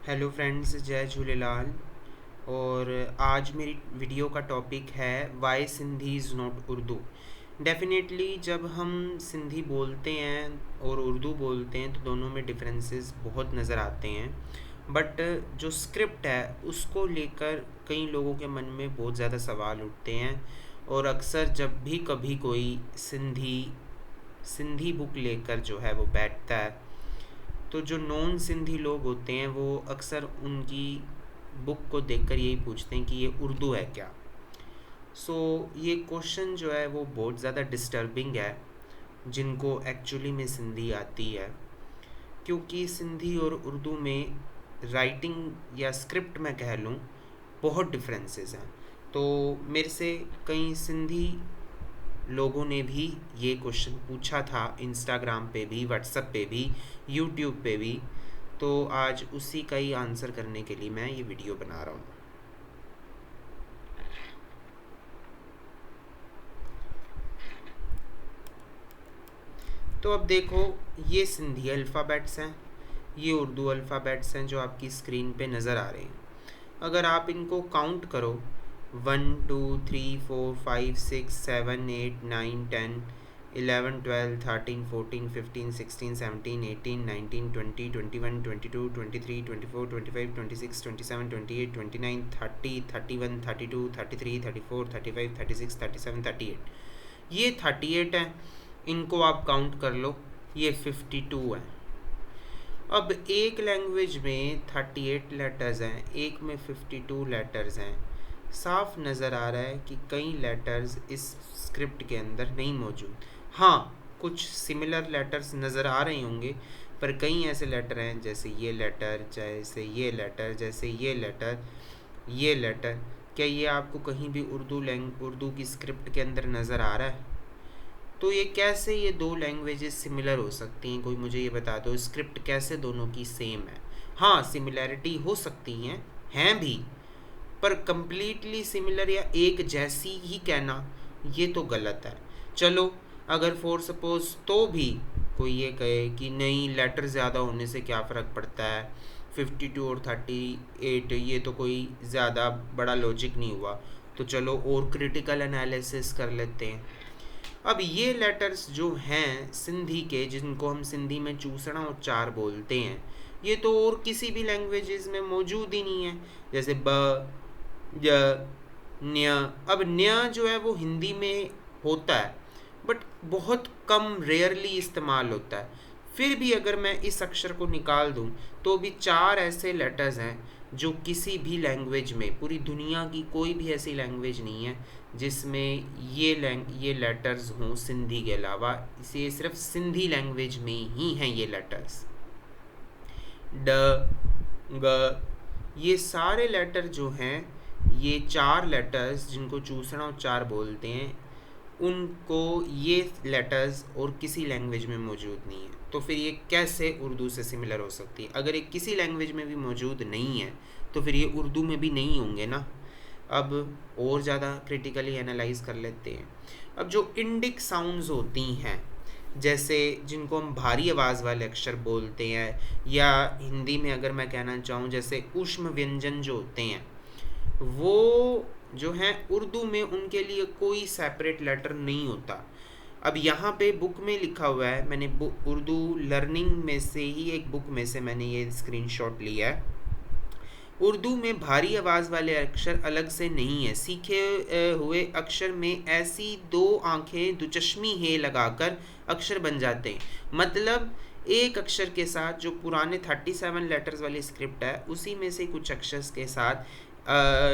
Hello friends, जय झूलेलाल। और आज मेरी वीडियो का टॉपिक है why Sindhi is not Urdu. Definitely जब हम सिंधी बोलते हैं और उर्दू बोलते हैं तो दोनों में डिफरेंसेस बहुत नज़र आते हैं। बट जो स्क्रिप्ट है उसको लेकर कई लोगों के मन में बहुत ज़्यादा सवाल उठते हैं। और अक्सर जब भी कभी कोई सिंधी सिंधी बुक लेकर जो है वो बैठता है, तो जो नॉन सिंधी लोग होते हैं वो अक्सर उनकी बुक को देखकर यही पूछते हैं कि ये उर्दू है क्या। ये क्वेश्चन जो है वो बहुत ज़्यादा डिस्टर्बिंग है जिनको एक्चुअली में सिंधी आती है, क्योंकि सिंधी और उर्दू में राइटिंग या स्क्रिप्ट मैं कह लूँ बहुत डिफरेंसेस हैं। तो मेरे से कई सिंधी लोगों ने भी ये क्वेश्चन पूछा था, इंस्टाग्राम पे भी, व्हाट्सएप पे भी, यूट्यूब पे भी। तो आज उसी का ही आंसर करने के लिए मैं ये वीडियो बना रहा हूँ। तो अब देखो, ये सिंधी अल्फ़ाबेट्स हैं, ये उर्दू अल्फ़ाबेट्स हैं जो आपकी स्क्रीन पे नज़र आ रहे हैं। अगर आप इनको काउंट करो, 1 2 3 4 5 6 7 8 9 10 11 12 13 14 15 16 17 18 19 20 21 22 23 24 25 26 27 28 29 30 31 32 33 34 35 36 37 38। ये 38 हैं, इनको आप काउंट कर लो, ये 52 हैं। अब एक लैंग्वेज में 38 लेटर्स हैं, एक में 52 लेटर्स हैं। साफ नज़र आ रहा है कि कई लेटर्स इस स्क्रिप्ट के अंदर नहीं मौजूद। हाँ, कुछ सिमिलर लेटर्स नज़र आ रहे होंगे, पर कई ऐसे लेटर हैं जैसे ये लेटर, जैसे ये लेटर, जैसे ये लेटर, ये लेटर। क्या ये आपको कहीं भी उर्दू की स्क्रिप्ट के अंदर नज़र आ रहा है? तो ये कैसे ये दो लैंग्वेजेस सिमिलर हो सकती हैं, कोई मुझे ये बता दो। स्क्रिप्ट कैसे दोनों की सेम है? हाँ, सिमिलैरिटी हो सकती हैं भी, पर कंप्लीटली सिमिलर या एक जैसी ही कहना ये तो गलत है। चलो, अगर फॉर सपोज तो भी कोई ये कहे कि नहीं, लेटर ज़्यादा होने से क्या फ़र्क पड़ता है, 52 और 38 ये तो कोई ज़्यादा बड़ा लॉजिक नहीं हुआ, तो चलो और क्रिटिकल एनालिसिस कर लेते हैं। अब ये लेटर्स जो हैं सिंधी के, जिनको हम सिंधी में चूसना उच्चार बोलते हैं, ये तो और किसी भी लैंग्वेजेस में मौजूद ही नहीं है। जैसे ब, य, न्य। अब न्य जो है वो हिंदी में होता है, बट बहुत कम, रेयरली इस्तेमाल होता है। फिर भी अगर मैं इस अक्षर को निकाल दूं तो भी 4 ऐसे लेटर्स हैं जो किसी भी लैंग्वेज में, पूरी दुनिया की कोई भी ऐसी लैंग्वेज नहीं है जिसमें ये लेटर्स हों सिंधी के अलावा। इसे सिर्फ सिंधी लैंग्वेज में ही हैं ये लेटर्स। ड, ग, ये सारे लेटर जो हैं, ये 4 लेटर्स जिनको चूसना उच्चार बोलते हैं, उनको ये लेटर्स और किसी लैंग्वेज में मौजूद नहीं है। तो फिर ये कैसे उर्दू से सिमिलर हो सकती है? अगर ये किसी लैंग्वेज में भी मौजूद नहीं है तो फिर ये उर्दू में भी नहीं होंगे ना। अब और ज़्यादा क्रिटिकली एनालाइज कर लेते हैं। अब जो इंडिक साउंड्स होती हैं, जैसे जिनको हम भारी आवाज़ वाले अक्षर बोलते हैं, या हिंदी में अगर मैं कहना चाहूँ जैसे ऊष्म व्यंजन जो होते हैं, वो जो हैं उर्दू में उनके लिए कोई सेपरेट लेटर नहीं होता। अब यहाँ पे बुक में लिखा हुआ है, मैंने उर्दू लर्निंग में से ही एक बुक में से मैंने ये स्क्रीनशॉट लिया है। उर्दू में भारी आवाज़ वाले अक्षर अलग से नहीं है। सीखे हुए अक्षर में ऐसी 2 आंखें दुचश्मी हे लगाकर अक्षर बन जाते हैं। मतलब एक अक्षर के साथ जो पुराने 37 लेटर्स वाली स्क्रिप्ट है, उसी में से कुछ अक्षर्स के साथ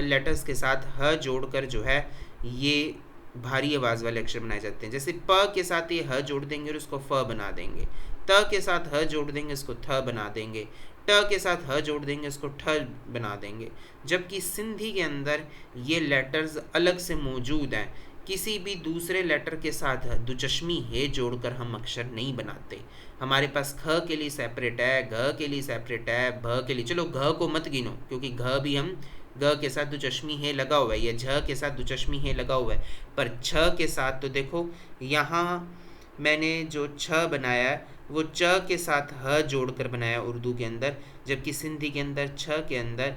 लेटर्स के साथ ह जोड़कर जो है ये भारी आवाज़ वाले अक्षर बनाए जाते हैं। जैसे प के साथ ये ह जोड़ देंगे और उसको फ बना देंगे, त के साथ ह जोड़ देंगे उसको थ बना देंगे, ट के साथ ह जोड़ देंगे उसको ठ बना देंगे। जबकि सिंधी के अंदर ये लेटर्स अलग से मौजूद हैं। किसी भी दूसरे लेटर के साथ दुचश्मी हे जोड़कर हम अक्षर नहीं बनाते। हमारे पास ख के लिए सेपरेट है, घ के लिए सेपरेट है, भ के लिए, चलो घ को मत गिनो क्योंकि घ भी हम ग के साथ दुचश्मी हे लगा हुआ है, या झ के साथ दुचश्मी हे लगा हुआ है। पर छ के साथ तो देखो, यहाँ मैंने जो छ बनाया है वो च के साथ ह जोड़कर बनाया उर्दू के अंदर, जबकि सिंधी के अंदर छ के अंदर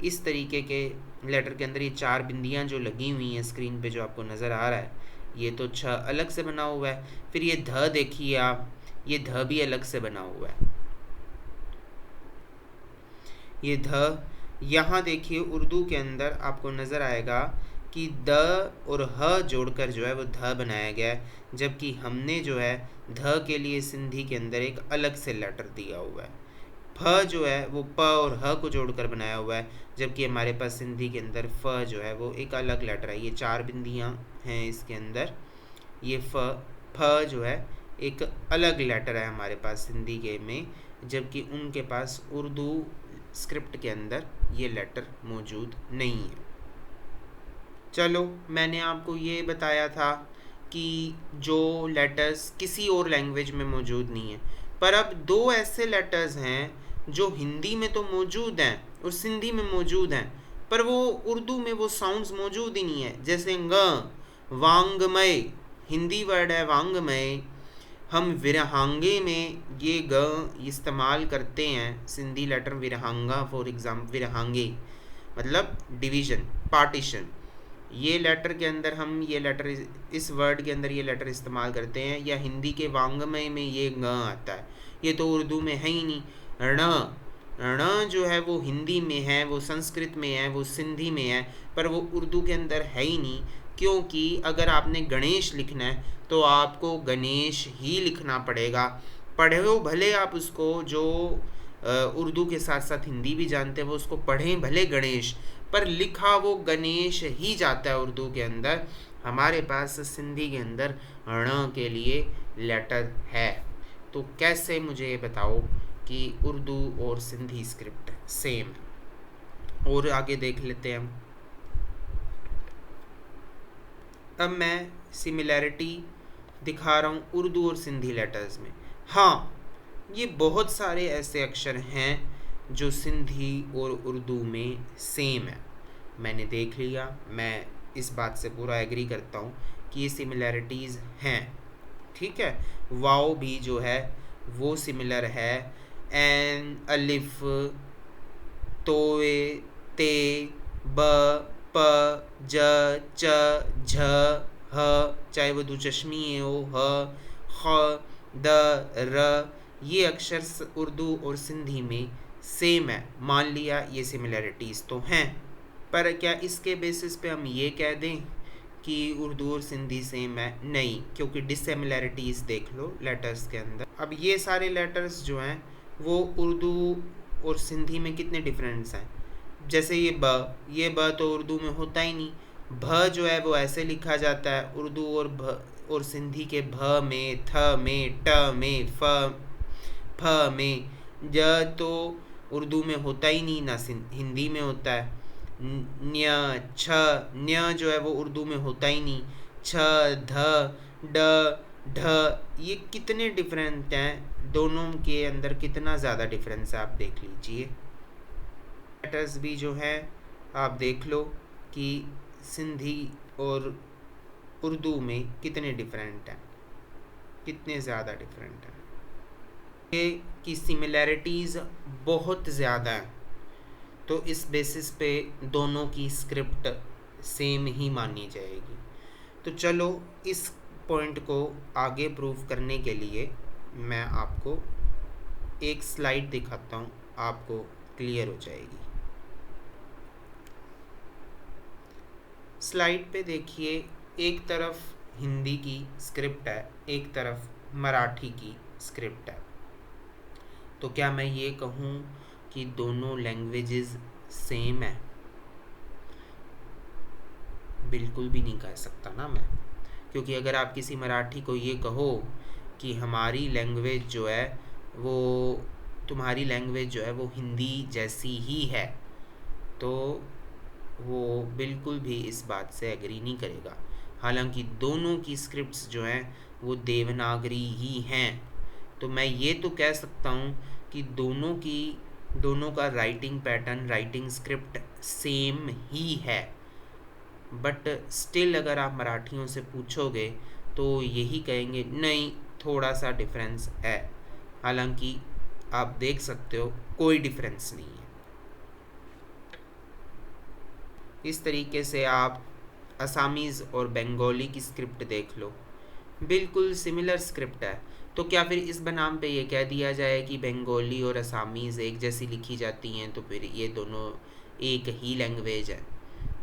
इस तरीके के लेटर के अंदर ये 4 बिंदियां जो लगी हुई हैं स्क्रीन पे जो आपको नज़र आ रहा है, ये तो छ अलग से बना हुआ है। फिर ये ध देखिए आप, ये ध भी अलग से बना हुआ है। ये ध यहाँ देखिए उर्दू के अंदर आपको नज़र आएगा कि द और ह जोड़कर जो है वो ध बनाया गया है, जबकि हमने जो है ध के लिए सिंधी के अंदर एक अलग से लेटर दिया हुआ है। फ जो है वो प और ह को जोड़कर बनाया हुआ है, जबकि हमारे पास सिंधी के अंदर फ जो है वो एक अलग लेटर है। ये 4 बिंदियाँ हैं इसके अंदर, ये फ जो है एक अलग लेटर है हमारे पास सिंधी के में, जबकि उनके पास उर्दू स्क्रिप्ट के अंदर ये लेटर मौजूद नहीं है। चलो, मैंने आपको ये बताया था कि जो लेटर्स किसी और लैंग्वेज में मौजूद नहीं है, पर अब 2 ऐसे लेटर्स हैं जो हिंदी में तो मौजूद हैं और सिंधी में मौजूद हैं, पर वो उर्दू में वो साउंड्स मौजूद ही नहीं है। जैसे ग, वांगमय, हिंदी वर्ड है वांगमय, हम विरहांगे में ये ग इस्तेमाल करते हैं, सिंधी लेटर विरहांगा फॉर एग्जाम्पल, विरहांगे मतलब डिवीज़न, पार्टीशन, ये लेटर के अंदर हम ये लेटर इस वर्ड के अंदर ये लेटर इस्तेमाल करते हैं। या हिंदी के वांगमय में ये ग आता है, ये तो उर्दू में है ही नहीं। ण जो है वो हिंदी में है, वो संस्कृत में है, वो सिंधी में है, पर वो उर्दू के अंदर है ही नहीं, क्योंकि अगर आपने गणेश लिखना है तो आपको गणेश ही लिखना पड़ेगा। पढ़ो भले आप उसको, जो उर्दू के साथ साथ हिंदी भी जानते हैं वो उसको पढ़ें भले गणेश, पर लिखा वो गणेश ही जाता है उर्दू के अंदर। हमारे पास सिंधी के अंदर ण के लिए लेटर है। तो कैसे मुझे ये बताओ कि उर्दू और सिंधी स्क्रिप्ट सेम है। और आगे देख लेते हैं हम। अब मैं सिमिलैरिटी दिखा रहा हूँ उर्दू और सिंधी लेटर्स में। हाँ, ये बहुत सारे ऐसे अक्षर हैं जो सिंधी और उर्दू में सेम है। मैंने देख लिया, मैं इस बात से पूरा एग्री करता हूँ कि ये सिमिलैरिटीज़ हैं, ठीक है। वाव भी जो है वो सिमिलर है, एन, अलिफ, तोए, ते, ब, प, ज, च, झ, ह, चाहे वो दुचश्मी हो, ह, ख, द, र, ये अक्षर उर्दू और सिंधी में सेम है। मान लिया ये सिमिलैरिटीज़ तो हैं, पर क्या इसके बेसिस पे हम ये कह दें कि उर्दू और सिंधी सेम है? नहीं, क्योंकि डिसिमिलैरिटीज़ देख लो लेटर्स के अंदर। अब ये सारे लेटर्स जो हैं वो उर्दू और सिंधी में कितने डिफरेंस हैं। जैसे ये ब तो उर्दू में होता ही नहीं। भ जो है वो ऐसे लिखा जाता है उर्दू और सिंधी के भ में, थ में, ट में, फ में। ज तो उर्दू में होता ही नहीं, ना हिंदी में होता है। न्य, छ, न्य जो है वो उर्दू में होता ही नहीं। छ, ध, ड, ढ, ये कितने डिफरेंट हैं, दोनों के अंदर कितना ज़्यादा डिफरेंस है आप देख लीजिए। लेटर्स भी जो है आप देख लो कि सिंधी और उर्दू में कितने डिफरेंट हैं, कितने ज़्यादा डिफरेंट हैं। ये की सिमिलैरिटीज़ बहुत ज़्यादा हैं, तो इस बेसिस पे दोनों की स्क्रिप्ट सेम ही मानी जाएगी। तो चलो, इस पॉइंट को आगे प्रूव करने के लिए मैं आपको एक स्लाइड दिखाता हूँ, आपको क्लियर हो जाएगी। स्लाइड पे देखिए, एक तरफ हिंदी की स्क्रिप्ट है, एक तरफ मराठी की स्क्रिप्ट है। तो क्या मैं ये कहूँ कि दोनों लैंग्वेजेस सेम है? बिल्कुल भी नहीं कह सकता ना मैं, क्योंकि अगर आप किसी मराठी को ये कहो कि हमारी लैंग्वेज जो है वो, तुम्हारी लैंग्वेज जो है वो हिंदी जैसी ही है, तो वो बिल्कुल भी इस बात से एग्री नहीं करेगा। हालांकि दोनों की स्क्रिप्ट्स जो हैं वो देवनागरी ही हैं। तो मैं ये तो कह सकता हूँ कि दोनों का writing pattern, writing script same ही है। बट स्टिल अगर आप मराठियों से पूछोगे तो यही कहेंगे नहीं, थोड़ा सा डिफरेंस है। हालांकि आप देख सकते हो कोई डिफरेंस नहीं है। इस तरीके से आप असामीज़ और बंगाली की स्क्रिप्ट देख लो, बिल्कुल सिमिलर स्क्रिप्ट है। तो क्या फिर इस बनाम पे ये कह दिया जाए कि बंगाली और असामीज़ एक जैसी लिखी जाती हैं, तो फिर ये दोनों एक ही लैंग्वेज है?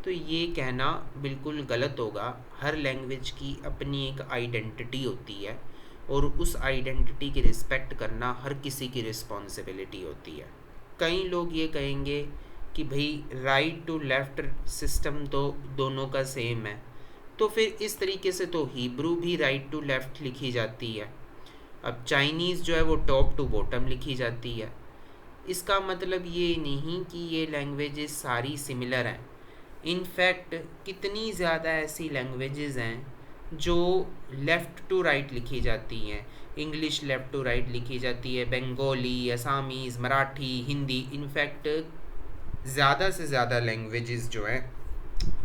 तो ये कहना बिल्कुल गलत होगा। हर लैंग्वेज की अपनी एक आइडेंटिटी होती है, और उस आइडेंटिटी की रिस्पेक्ट करना हर किसी की रिस्पॉन्सिबिलिटी होती है। कई लोग ये कहेंगे कि भाई राइट टू लेफ़्ट सिस्टम तो दोनों का सेम है, तो फिर इस तरीके से तो हिब्रू भी राइट टू लेफ़्ट लिखी जाती है। अब चाइनीज़ जो है वो टॉप टू बॉटम लिखी जाती है। इसका मतलब ये नहीं कि ये लैंग्वेजेस सारी सिमिलर हैं। इनफैक्ट कितनी ज़्यादा ऐसी लैंग्वेजेस हैं जो लेफ़्ट टू राइट लिखी जाती हैं। इंग्लिश लेफ़्ट टू राइट लिखी जाती है, बंगाली, असामीज़, मराठी, हिंदी। इनफैक्ट ज़्यादा से ज़्यादा लैंग्वेजेस जो हैं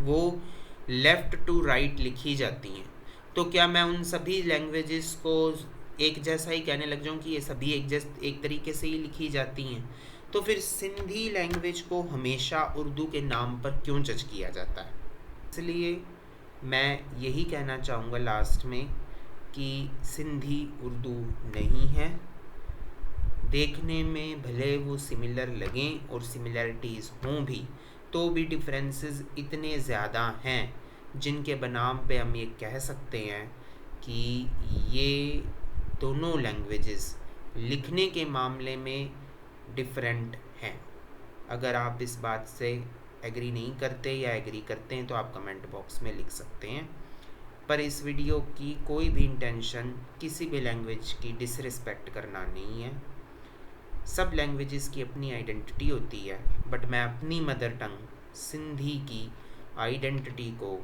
वो लेफ़्ट टू राइट लिखी जाती हैं। तो क्या मैं उन सभी लैंग्वेजेस को एक जैसा ही कहने लग जाऊँ कि ये सभी एक तरीके से ही लिखी जाती हैं? तो फिर सिंधी लैंग्वेज को हमेशा उर्दू के नाम पर क्यों जज किया जाता है? इसलिए मैं यही कहना चाहूँगा लास्ट में कि सिंधी उर्दू नहीं है। देखने में भले वो सिमिलर लगें और सिमिलरिटीज़ हों भी, तो भी डिफरेंसेस इतने ज़्यादा हैं जिनके बनाम पे हम ये कह सकते हैं कि ये दोनों लैंग्वेजेस लिखने के मामले में डिफरेंट हैं। अगर आप इस बात से एग्री नहीं करते या एग्री करते हैं तो आप कमेंट बॉक्स में लिख सकते हैं। पर इस वीडियो की कोई भी इंटेंशन किसी भी लैंग्वेज की डिसरिस्पेक्ट करना नहीं है। सब लैंग्वेजेस की अपनी आइडेंटिटी होती है, बट मैं अपनी मदर टंग सिंधी की आइडेंटिटी को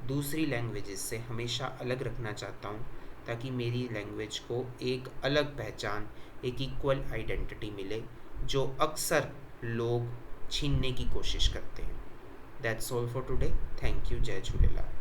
दूसरी लैंग्वेजेस से हमेशा अलग रखना चाहता हूँ, ताकि मेरी लैंग्वेज को एक अलग पहचान, एक इक्वल आइडेंटिटी मिले, जो अक्सर लोग छीनने की कोशिश करते हैं। That's all for today. Thank you. जय झूलेलाल।